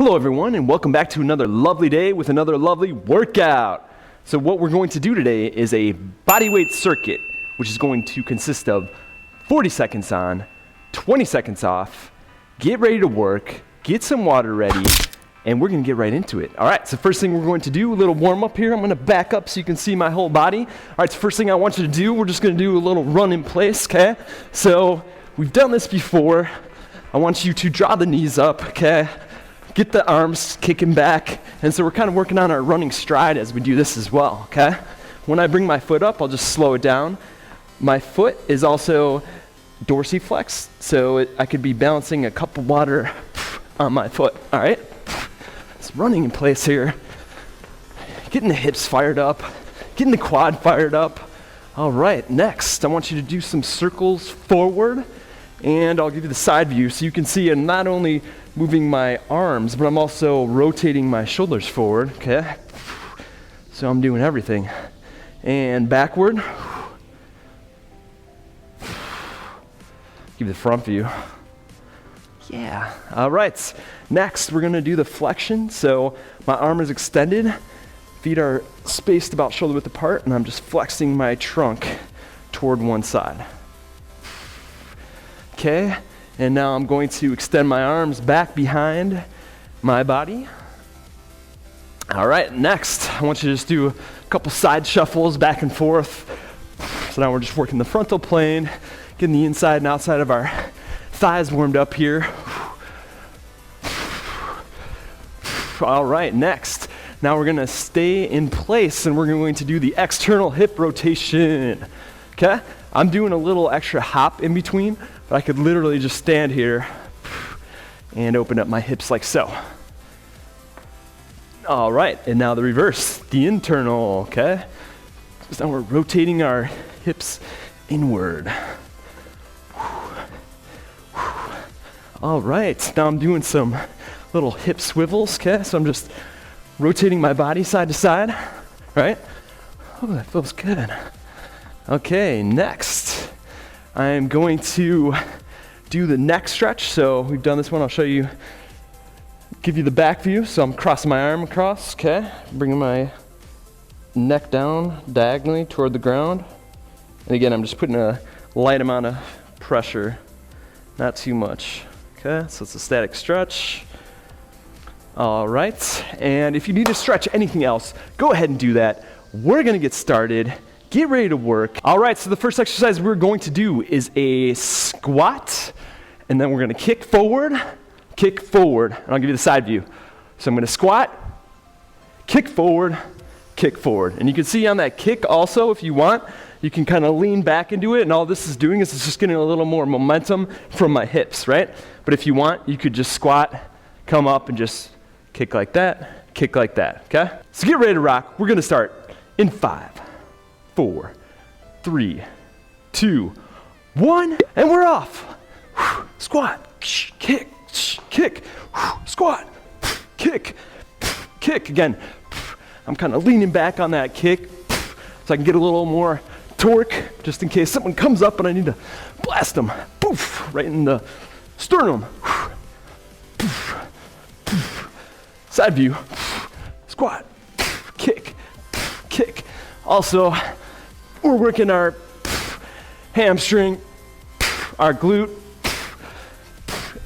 Hello everyone, and welcome back to another lovely day with another lovely workout. So what we're going to do today is a bodyweight circuit, which is going to consist of 40 seconds on, 20 seconds off, get ready to work, get some water ready, and we're gonna get right into it. All right, so first thing we're going to do, a little warm up here. I'm gonna back up so you can see my whole body. All right, so first thing I want you to do, we're just gonna do a little run in place, okay? So we've done this before. I want you to draw the knees up, okay? Get the arms kicking back. And so we're kind of working on our running stride as we do this as well, okay? When I bring my foot up, I'll just slow it down. My foot is also dorsiflex, so I could be balancing a cup of water on my foot, all right? It's running in place here. Getting the hips fired up, getting the quad fired up. All right, next, I want you to do some circles forward, and I'll give you the side view so you can see I'm not only moving my arms, but I'm also rotating my shoulders forward, okay? So I'm doing everything. And backward. Give you the front view. Yeah, all right. Next, we're gonna do the flexion. So my arm is extended, feet are spaced about shoulder width apart, and I'm just flexing my trunk toward one side. Okay, and now I'm going to extend my arms back behind my body. All right, next, I want you to just do a couple side shuffles back and forth. So now we're just working the frontal plane, getting the inside and outside of our thighs warmed up here. All right, next, now we're gonna stay in place and we're going to do the external hip rotation, okay? I'm doing a little extra hop in between, but I could literally just stand here and open up my hips like so. All right, and now the reverse, the internal, okay? So now we're rotating our hips inward. All right, now I'm doing some little hip swivels, okay? So I'm just rotating my body side to side, right? Oh, that feels good. Okay, next, I'm going to do the neck stretch. So we've done this one, I'll show you, give you the back view. So I'm crossing my arm across, okay? Bringing my neck down diagonally toward the ground. And again, I'm just putting a light amount of pressure, not too much, okay? So it's a static stretch. All right, and if you need to stretch anything else, go ahead and do that. We're gonna get started. Get ready to work. All right, so the first exercise we're going to do is a squat, and then we're gonna kick forward, and I'll give you the side view. So I'm gonna squat, kick forward, and you can see on that kick also, if you want, you can kind of lean back into it, and all this is doing is it's just getting a little more momentum from my hips, right? But if you want, you could just squat, come up, and just kick like that, okay? So get ready to rock. We're gonna start in 5, 4, 3, 2, 1, and we're off. Squat, kick, squat, kick. Again, I'm kind of leaning back on that kick so I can get a little more torque just in case someone comes up and I need to blast them. Poof, right in the sternum. Side view, squat, kick. Also, we're working our hamstring, our glute.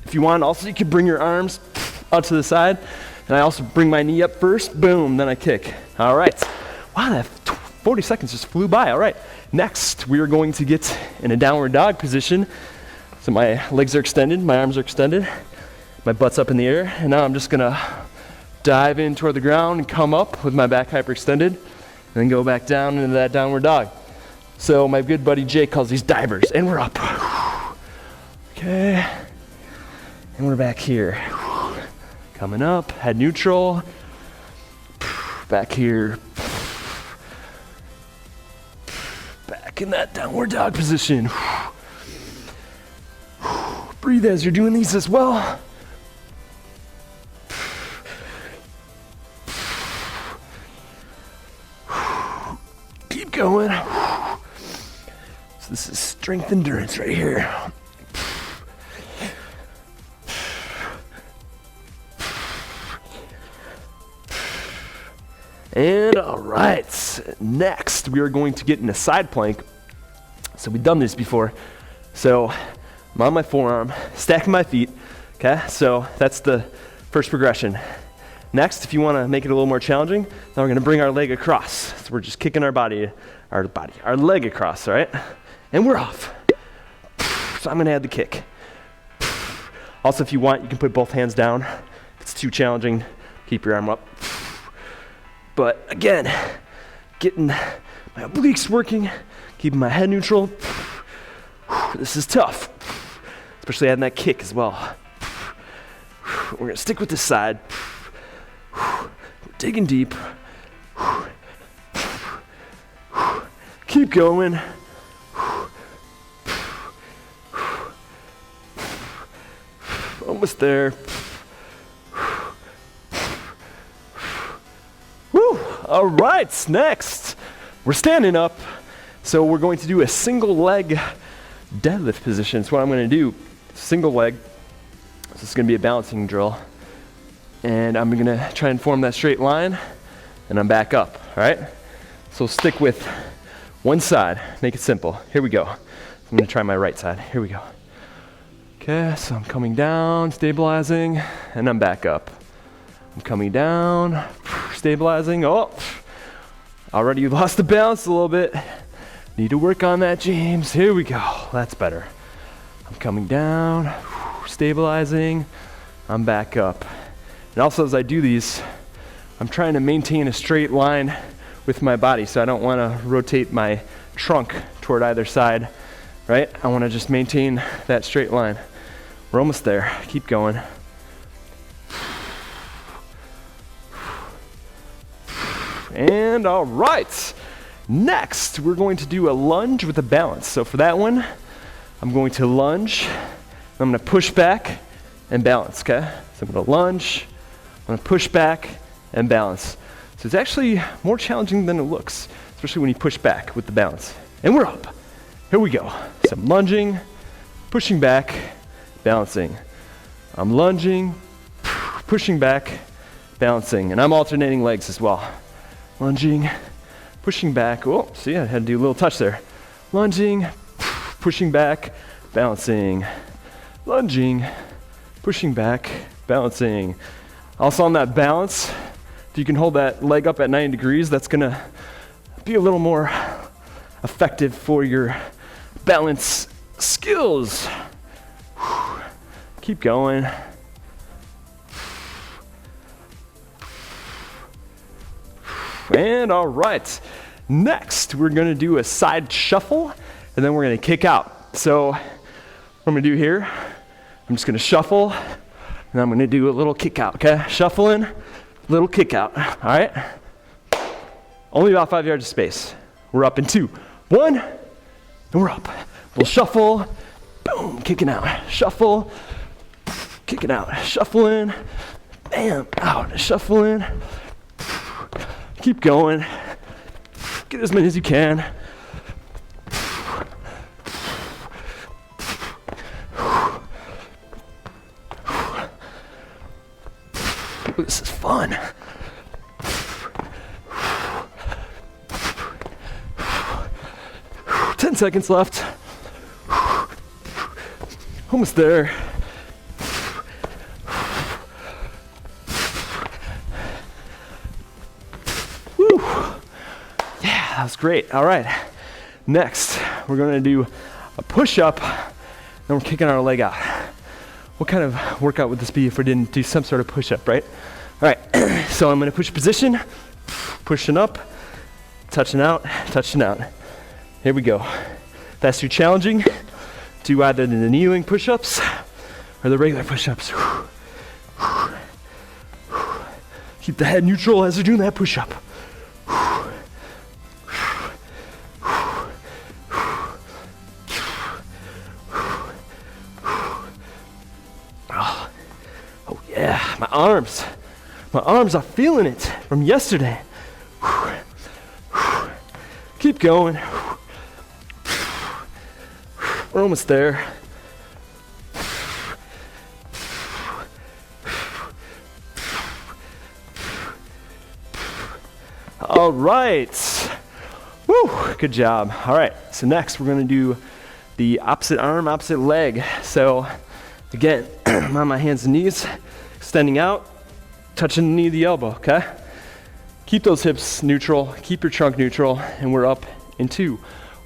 If you want, also you can bring your arms out to the side. And I also bring my knee up first, boom, then I kick. All right, wow, that 40 seconds just flew by. All right, next we are going to get in a downward dog position. So my legs are extended, my arms are extended, my butt's up in the air, and now I'm just gonna dive in toward the ground and come up with my back hyperextended, and then go back down into that downward dog. So my good buddy Jake calls these divers, and we're up. Okay, and we're back here. Coming up, head neutral, back here, back in that downward dog position. Breathe as you're doing these as well. Keep going. So this is strength endurance right here. And all right, next we are going to get in a side plank. So we've done this before. So I'm on my forearm, stacking my feet, okay? So that's the first progression. Next, if you wanna make it a little more challenging, now we're gonna bring our leg across. So we're just kicking our leg across, all right? And we're off. So I'm gonna add the kick. Also, if you want, you can put both hands down. If it's too challenging, keep your arm up. But again, getting my obliques working, keeping my head neutral. This is tough, especially adding that kick as well. We're gonna stick with this side. We're digging deep. Keep going. Almost there. Woo! All right, next, we're standing up. So we're going to do a single leg deadlift position. So what I'm gonna do, single leg. So this is gonna be a balancing drill. And I'm gonna try and form that straight line, and I'm back up, all right? So stick with one side, make it simple. Here we go. I'm gonna try my right side, here we go. Okay, so I'm coming down, stabilizing, and I'm back up. I'm coming down, stabilizing, oh, already lost the balance a little bit. Need to work on that, James. Here we go, that's better. I'm coming down, stabilizing, I'm back up. And also as I do these, I'm trying to maintain a straight line with my body, so I don't wanna rotate my trunk toward either side, right? I wanna just maintain that straight line. We're almost there, keep going. And all right, next we're going to do a lunge with a balance. So for that one, I'm going to lunge, I'm gonna push back and balance, okay? So I'm gonna lunge, I'm gonna push back and balance. So it's actually more challenging than it looks, especially when you push back with the balance. And we're up, here we go. So I'm lunging, pushing back, balancing. I'm lunging, pushing back, balancing. And I'm alternating legs as well. Lunging, pushing back. Oh, see, I had to do a little touch there. Lunging, pushing back, balancing. Lunging, pushing back, balancing. Also on that balance, if you can hold that leg up at 90 degrees, that's gonna be a little more effective for your balance skills. Keep going. And all right, next we're gonna do a side shuffle, and then we're gonna kick out. So what I'm gonna do here, I'm just gonna shuffle, and I'm gonna do a little kick out, okay? Shuffling, little kick out, all right? Only about 5 yards of space. We're up in 2, 1, and we're up. We'll shuffle, boom, kicking out. Shuffle, kicking out. Shuffling, bam, out, shuffling. Keep going. Get as many as you can. Ooh, this is fun. Ten seconds left. Almost there. That was great. All right. Next, we're going to do a push-up, then we're kicking our leg out. What kind of workout would this be if we didn't do some sort of push-up, right? All right. So I'm going to push position, pushing up, touching out, touching out. Here we go. If that's too challenging, do either the kneeling push-ups or the regular push-ups. Keep the head neutral as you're doing that push-up. Yeah, my arms are feeling it from yesterday. Keep going. We're almost there. All right. Woo, good job. All right, so next we're gonna do the opposite arm, opposite leg. So again, I'm on my hands and knees, extending out, touching the knee to the elbow, okay? Keep those hips neutral, keep your trunk neutral, and we're up in 2,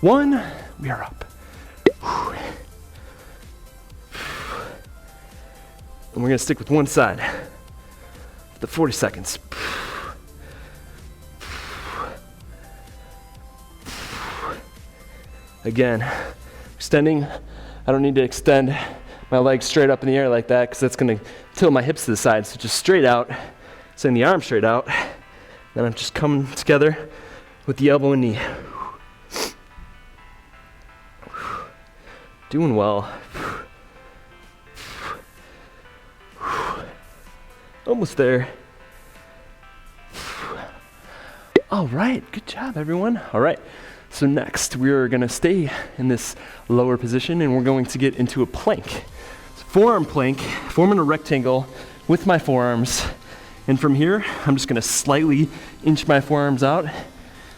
1, we are up. And we're gonna stick with one side for the 40 seconds. Again, extending. I don't need to extend my legs straight up in the air like that because that's gonna tilt my hips to the side. So just straight out, send the arm straight out. Then I'm just coming together with the elbow and knee. Doing well. Almost there. All right, good job everyone. All right. So next, we're gonna stay in this lower position and we're going to get into a plank. So forearm plank, forming a rectangle with my forearms. And from here, I'm just gonna slightly inch my forearms out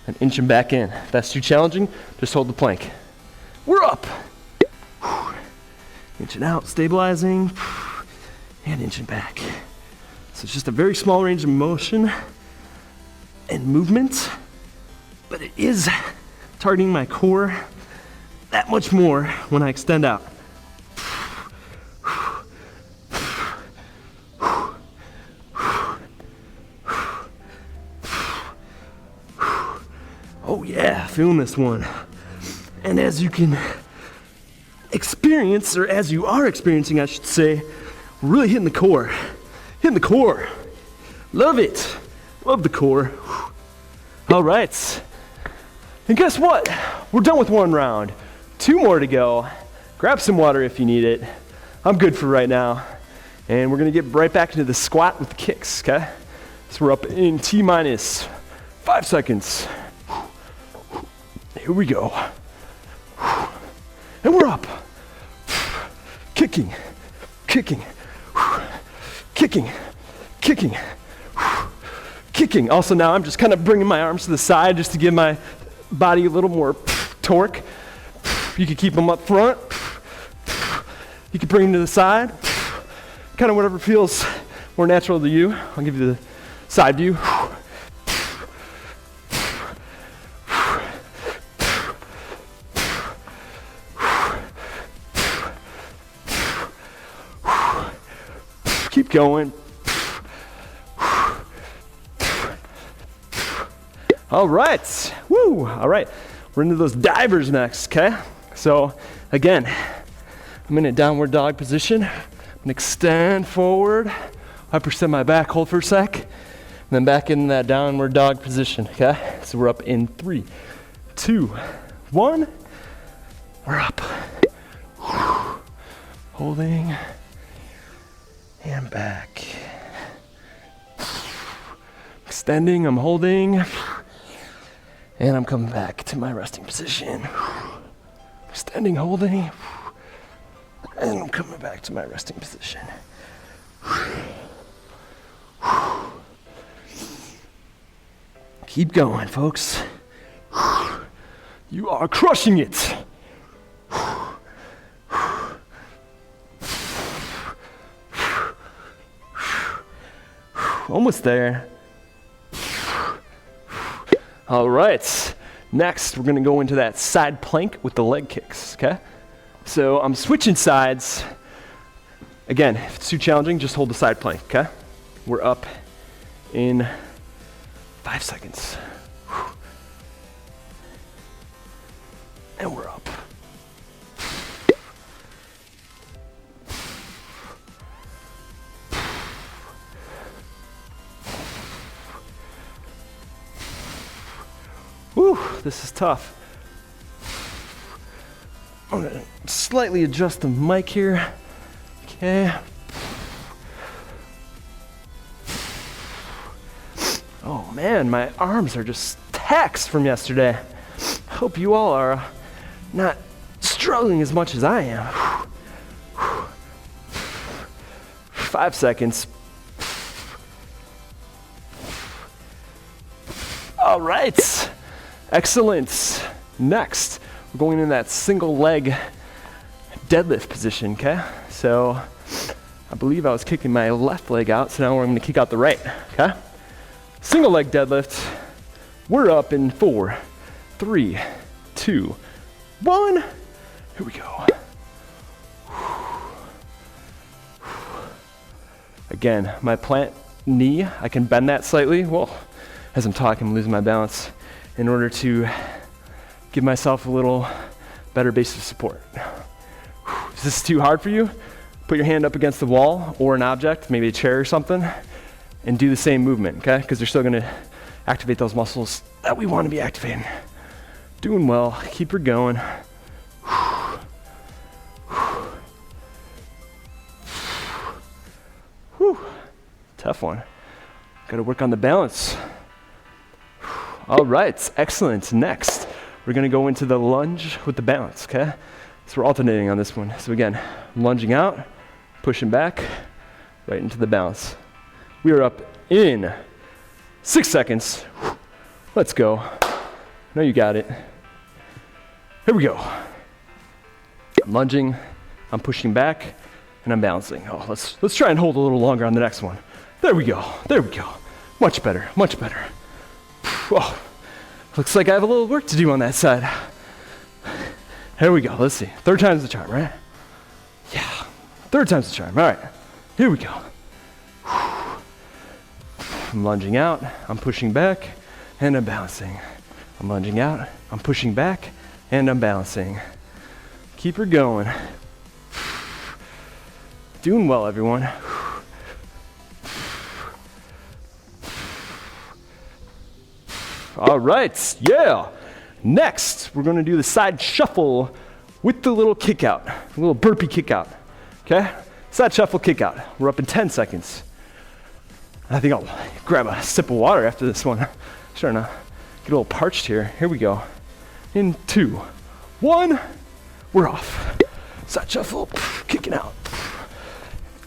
and inch them back in. If that's too challenging, just hold the plank. We're up. Inching out, stabilizing, and inching back. So it's just a very small range of motion and movement, but it is targeting my core that much more when I extend out. Oh yeah, feeling this one. And as you can experience, or as you are experiencing, I should say, we're really hitting the core. Hitting the core. Love it. Love the core. All right. And guess what? We're done with one round. 2 more to go. Grab some water if you need it. I'm good for right now. And we're gonna get right back into the squat with the kicks, okay? So we're up in T-minus 5 seconds. Here we go. And we're up. Kicking, kicking, kicking, kicking, kicking. Also now I'm just kind of bringing my arms to the side just to give my body a little more torque. You can keep them up front. You can bring them to the side. Kind of whatever feels more natural to you. I'll give you the side view. Keep going. All right, woo, all right. We're into those divers next, okay? So again, I'm in a downward dog position. I'm gonna extend forward. I percent my back, hold for a sec, and then back in that downward dog position, okay? So we're up in 3, 2, 1. We're up. Holding, and back. Extending, I'm holding. And I'm coming back to my resting position. Extending, holding. And I'm coming back to my resting position. Keep going, folks. You are crushing it. Almost there. All right, next we're gonna go into that side plank with the leg kicks, okay? So I'm switching sides. Again, if it's too challenging, just hold the side plank, okay? We're up in 5 seconds. And we're up. Whew, this is tough. I'm gonna slightly adjust the mic here. Okay. Oh man, my arms are just taxed from yesterday. Hope you all are not struggling as much as I am. 5 seconds. All right, excellent. Next, we're going in that single leg deadlift position, okay? So I believe I was kicking my left leg out, so now I'm gonna kick out the right, okay? Single leg deadlift. We're up in 4, 3, 2, 1. Here we go. Again, my plant knee, I can bend that slightly. Well, as I'm talking, I'm losing my balance in order to give myself a little better base of support. If this is too hard for you, put your hand up against the wall or an object, maybe a chair or something, and do the same movement, okay? Because they're still gonna activate those muscles that we wanna be activating. Doing well, keep her going. Whew. Tough one. Gotta work on the balance. All right, excellent. Next, we're gonna go into the lunge with the balance, okay? So we're alternating on this one. So again, lunging out, pushing back, right into the balance. We are up in 6 seconds. Let's go. No, you got it. Here we go. I'm lunging, I'm pushing back, and I'm balancing. Oh, let's try and hold a little longer on the next one. There we go, there we go. Much better, much better. Oh, looks like I have a little work to do on that side. Here we go, let's see. Third time's the charm, right? Yeah, third time's the charm. All right, here we go. I'm lunging out, I'm pushing back, and I'm balancing. I'm lunging out, I'm pushing back, and I'm balancing. Keep her going. Doing well, everyone. All right, yeah. Next, we're gonna do the side shuffle with the little kick out, a little burpee kick out, okay? Side shuffle kick out. We're up in 10 seconds. I think I'll grab a sip of water after this one. Starting to get a little parched here. Here we go. In 2, 1, we're off. Side shuffle, kicking out.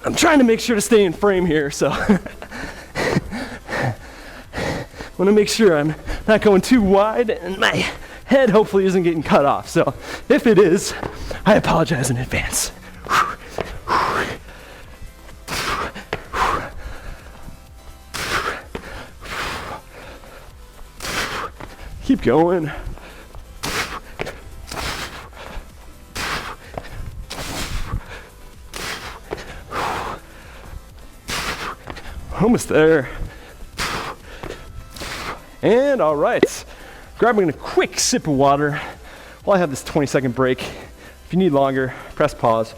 I'm trying to make sure to stay in frame here, so want to make sure I'm not going too wide and my head hopefully isn't getting cut off. So if it is, I apologize in advance. Keep going. Almost there. And all right, grabbing a quick sip of water while I have this 20-second break. If you need longer, press pause.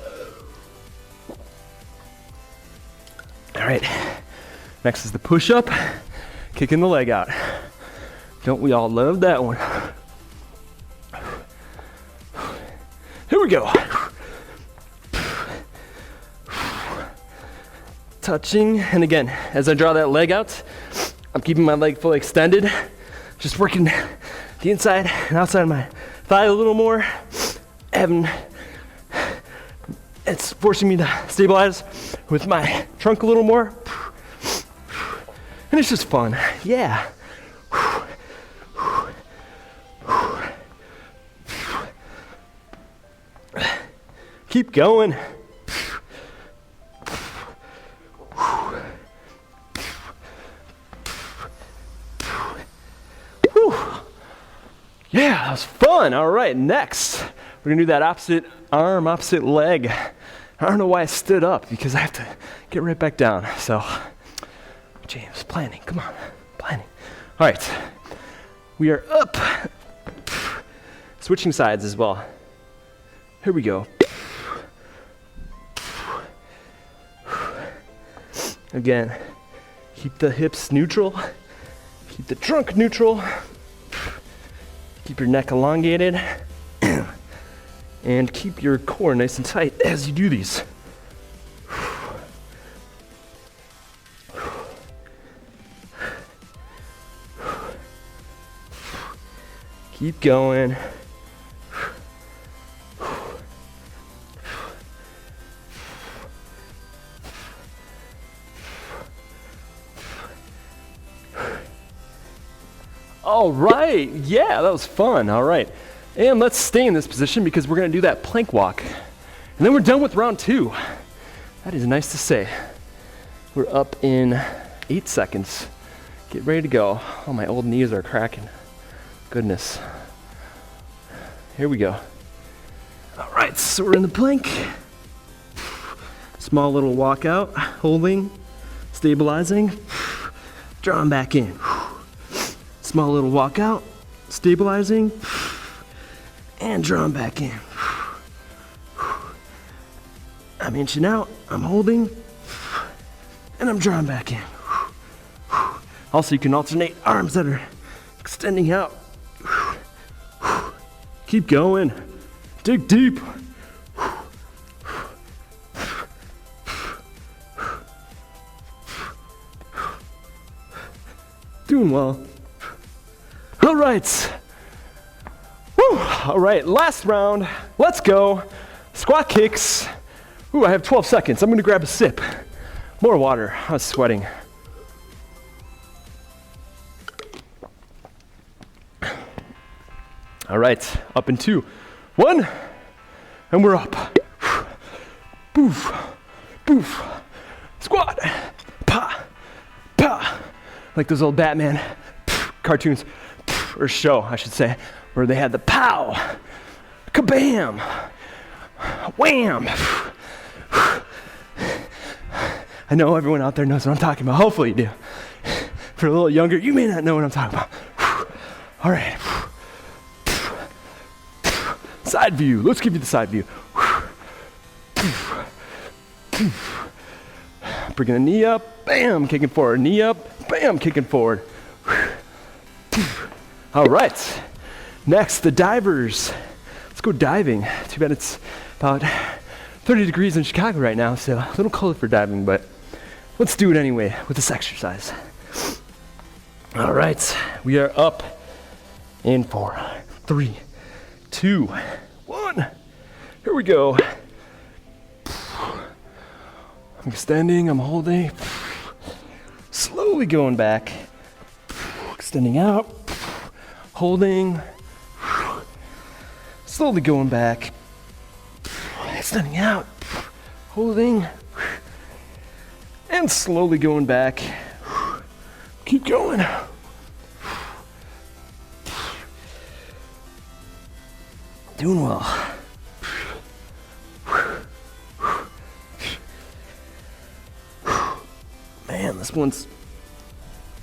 All right, next is the push-up, kicking the leg out. Don't we all love that one? Here we go. Touching, and again, as I draw that leg out, I'm keeping my leg fully extended, just working the inside and outside of my thigh a little more. It's forcing me to stabilize with my trunk a little more. And it's just fun, yeah. Keep going. Yeah, that was fun. All right, next, we're gonna do that opposite arm, opposite leg. I don't know why I stood up because I have to get right back down. So, James, planning, come on, planning. All right, we are up. Switching sides as well. Here we go. Again, keep the hips neutral, keep the trunk neutral. Keep your neck elongated and keep your core nice and tight as you do these. Keep going. All right, yeah, that was fun. All right, and let's stay in this position because we're gonna do that plank walk. And then we're done with round 2. That is nice to say. We're up in 8 seconds. Get ready to go. Oh, my old knees are cracking. Goodness. Here we go. All right, so we're in the plank. Small little walkout, holding, stabilizing, drawing back in. Small little walkout, stabilizing, and drawing back in. I'm inching out, I'm holding, and I'm drawing back in. Also, you can alternate arms that are extending out. Keep going. Dig deep. Doing well. All right. Woo. All right, last round. Let's go. Squat kicks. Ooh, I have 12 seconds. I'm gonna grab a sip. More water. I was sweating. All right, up in 2, 1, and we're up. Boof, boof, squat, pa, pa. Like those old Batman cartoons, or show, I should say, where they had the pow, kabam, wham. I know everyone out there knows what I'm talking about. Hopefully you do. For a little younger, you may not know what I'm talking about. All right. Side view. Let's give you the side view. Bringing the knee up. Bam. Kicking forward. Knee up. Bam. Kicking forward. All right. Next, the divers. Let's go diving. Too bad it's about 30 degrees in Chicago right now, so a little cold for diving, but let's do it anyway with this exercise. All right. We are up in 4, 3, 2, 1. Here we go. I'm extending, I'm holding. Slowly going back. Extending out. Holding. Slowly going back. Extending out. Holding. And slowly going back. Keep going. Doing well. Man, this one's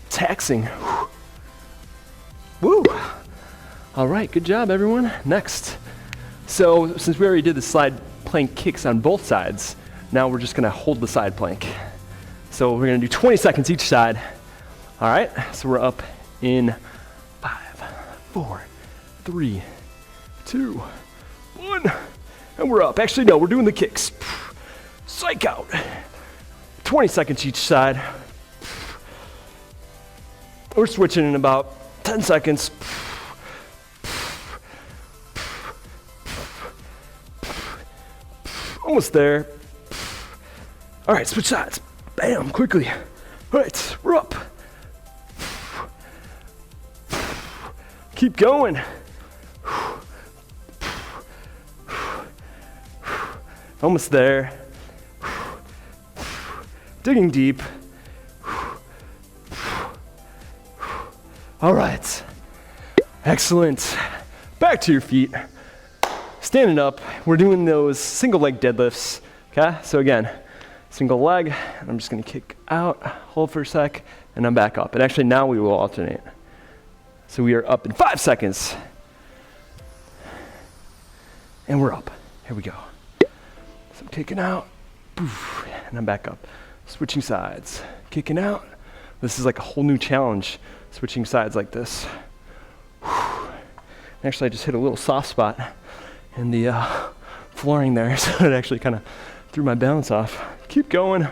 taxing. Woo! All right, good job, everyone. Next. So, since we already did the side plank kicks on both sides, now we're just gonna hold the side plank. So we're gonna do 20 seconds each side. All right, so we're up in 5, 4, 3, 2, 1, and we're up. Actually, no, we're doing the kicks. Psych out. 20 seconds each side. We're switching in about 10 seconds. Almost there. All right, switch sides. Bam, quickly. All right, we're up. Keep going. Almost there. Digging deep. All right. Excellent. Back to your feet. Standing up. We're doing those single leg deadlifts. Okay? So again, single leg. I'm just going to kick out, hold for a sec, and I'm back up. And actually now we will alternate. So we are up in 5 seconds. And we're up. Here we go. So I'm kicking out, poof, and I'm back up. Switching sides, kicking out. This is like a whole new challenge, switching sides like this. Actually, I just hit a little soft spot in the flooring there, so it actually kind of threw my balance off. Keep going.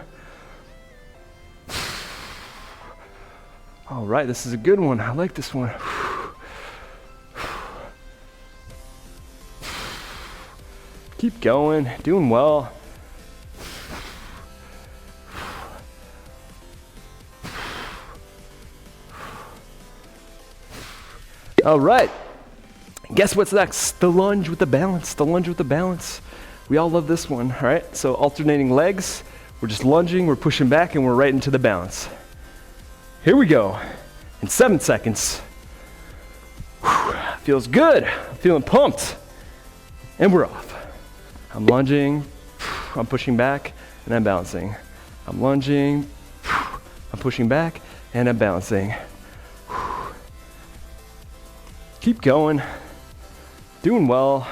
All right, this is a good one. I like this one. Keep going, doing well. All right. Guess what's next? The lunge with the balance. The lunge with the balance. We all love this one, all right? So alternating legs. We're just lunging, we're pushing back, and we're right into the balance. Here we go. In 7 seconds. Whew, feels good. I'm feeling pumped. And we're off. I'm lunging, I'm pushing back, and I'm balancing. I'm lunging, I'm pushing back, and I'm balancing. Keep going. Doing well.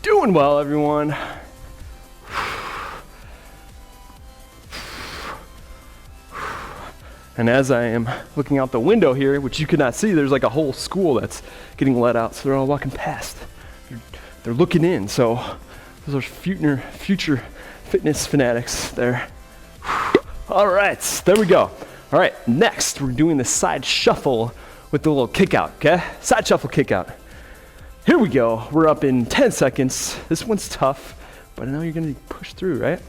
Doing well, everyone. And as I am looking out the window here, which you cannot see, there's like a whole school that's getting let out. So they're all walking past. They're looking in. So those are future fitness fanatics there. All right, there we go. All right, next we're doing the side shuffle with the little kick out, okay? Side shuffle kick out. Here we go. We're up in 10 seconds. This one's tough, but I know you're gonna push through, right?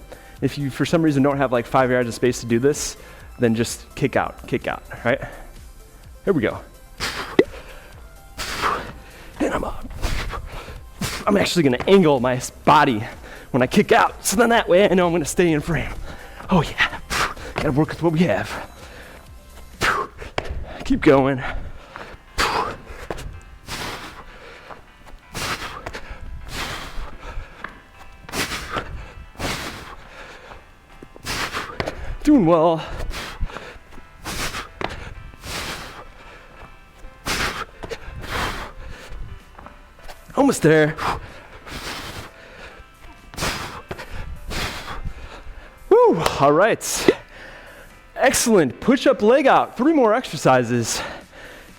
If you, for some reason, don't have like 5 yards of space to do this, then just kick out, right? Here we go. And I'm up. I'm actually gonna angle my body when I kick out, so then that way I know I'm gonna stay in frame. Oh yeah, gotta work with what we have. Keep going. Doing well. Almost there. Woo, all right. Excellent, push up, leg out. 3 more exercises.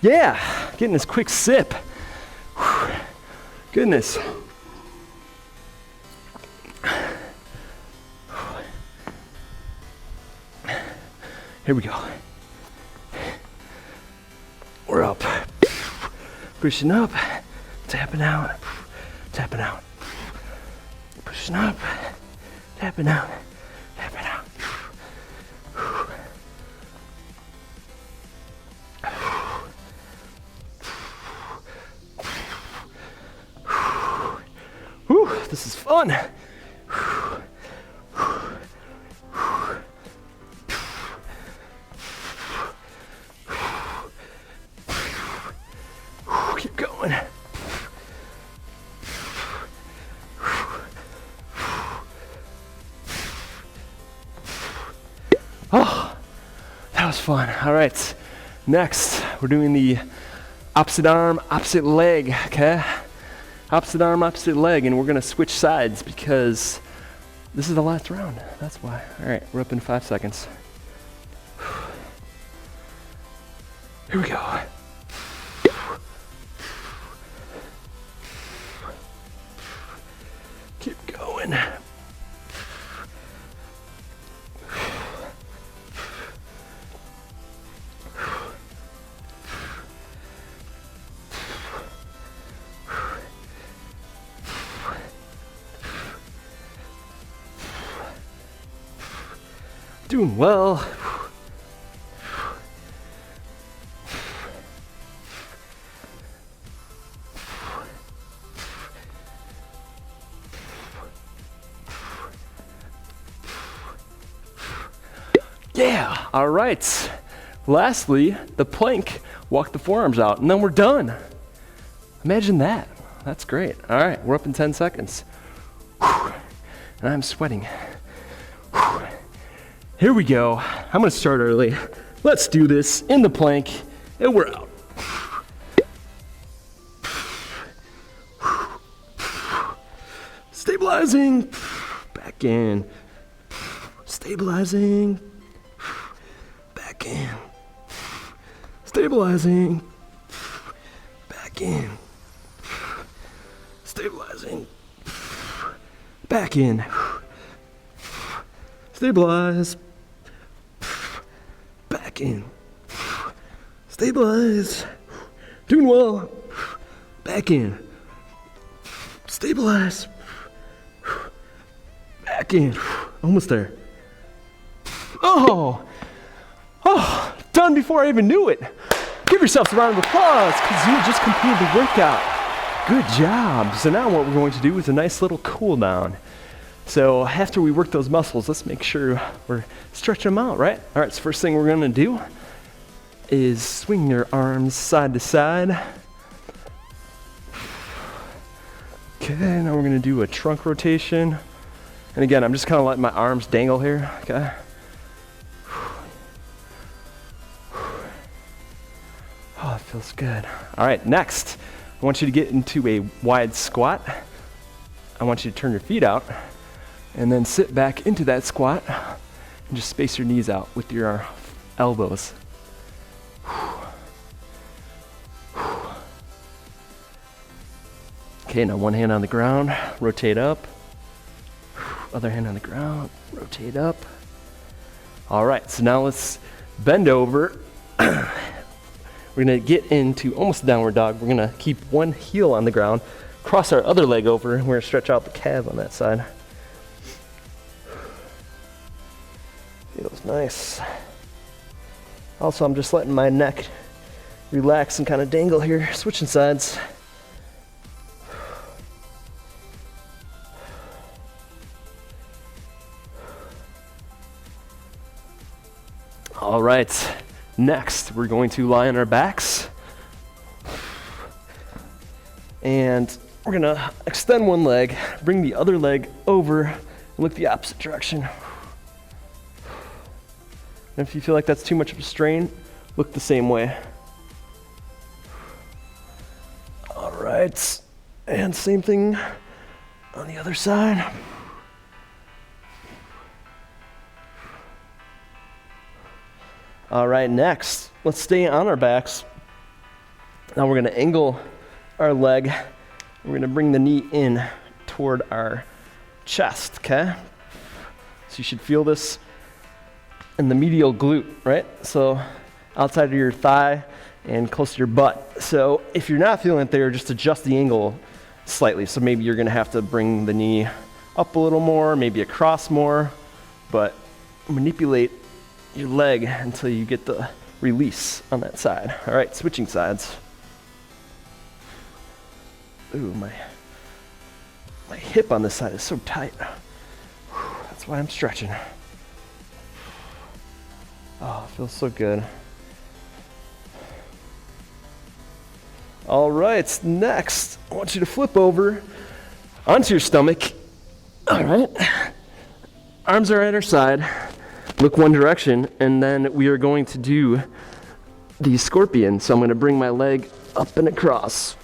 Yeah, getting this quick sip. Whew. Goodness. Here we go. We're up. Pushing up, tapping out, tapping out. Pushing up, tapping out, tapping out. Whew, this is fun. Keep going. Oh, that was fun. All right, next we're doing the opposite arm, opposite leg, okay? Opposite arm, opposite leg, and we're gonna switch sides because this is the last round, that's why. All right, we're up in 5 seconds. Here we go. Keep going. Doing well. Yeah, all right. Lastly, the plank, walk the forearms out, and then we're done. Imagine that. That's great. All right, we're up in 10 seconds. Whew. And I'm sweating. Whew. Here we go. I'm gonna start early. Let's do this in the plank, and we're out. Stabilizing, back in. Stabilizing, back in. Stabilizing, back in. Stabilizing, back in. Stabilize, back in. Stabilize, doing well, back in. Stabilize, back in. Almost there. Oh, done before I even knew it. Give yourselves a round of applause because you just completed the workout. Good job. So now what we're going to do is a nice little cool down. So after we work those muscles, let's make sure we're stretching them out, right? All right, so first thing we're gonna do is swing your arms side to side. Okay, now we're gonna do a trunk rotation. And again, I'm just kind of letting my arms dangle here, okay? Oh, it feels good. All right, next, I want you to get into a wide squat. I want you to turn your feet out and then sit back into that squat and just space your knees out with your elbows. Okay, now one hand on the ground, rotate up. Other hand on the ground, rotate up. All right, so now let's bend over. We're gonna get into almost a downward dog. We're gonna keep one heel on the ground, cross our other leg over, and we're gonna stretch out the calves on that side. Feels nice. Also, I'm just letting my neck relax and kind of dangle here, switching sides. All right, next we're going to lie on our backs. And we're gonna extend one leg, bring the other leg over, and look the opposite direction. And if you feel like that's too much of a strain, look the same way. All right, and same thing on the other side. All right, next, let's stay on our backs. Now we're gonna angle our leg. We're gonna bring the knee in toward our chest, okay? So you should feel this in the medial glute, right? So outside of your thigh and close to your butt. So if you're not feeling it there, just adjust the angle slightly. So maybe you're gonna have to bring the knee up a little more, maybe across more, but manipulate your leg until you get the release on that side. All right, switching sides. Ooh, my hip on this side is so tight. That's why I'm stretching. Oh, it feels so good. All right, next, I want you to flip over onto your stomach. All right, arms are at our side. Look one direction, and then we are going to do the scorpion. So I'm going to bring my leg up and across.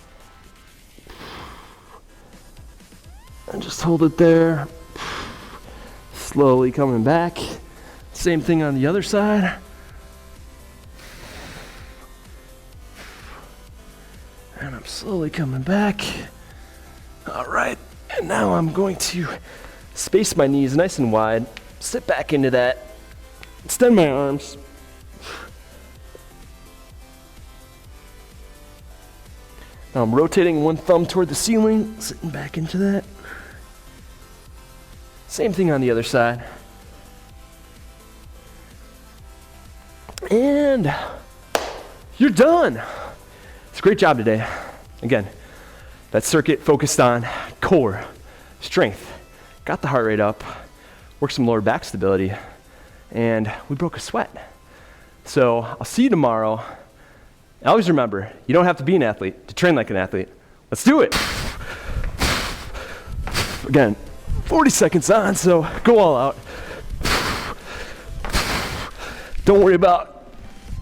And just hold it there. Slowly coming back. Same thing on the other side. And I'm slowly coming back. All right, and now I'm going to space my knees nice and wide. Sit back into that. Extend my arms. Now I'm rotating one thumb toward the ceiling, sitting back into that. Same thing on the other side. And you're done. It's a great job today. Again, that circuit focused on core, strength, got the heart rate up, worked some lower back stability, and we broke a sweat. So I'll see you tomorrow. Always remember, you don't have to be an athlete to train like an athlete. Let's do it. Again, 40 seconds on, so go all out. Don't worry about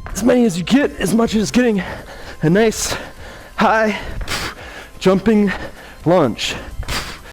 as many as you get, as much as getting a nice high jumping lunge.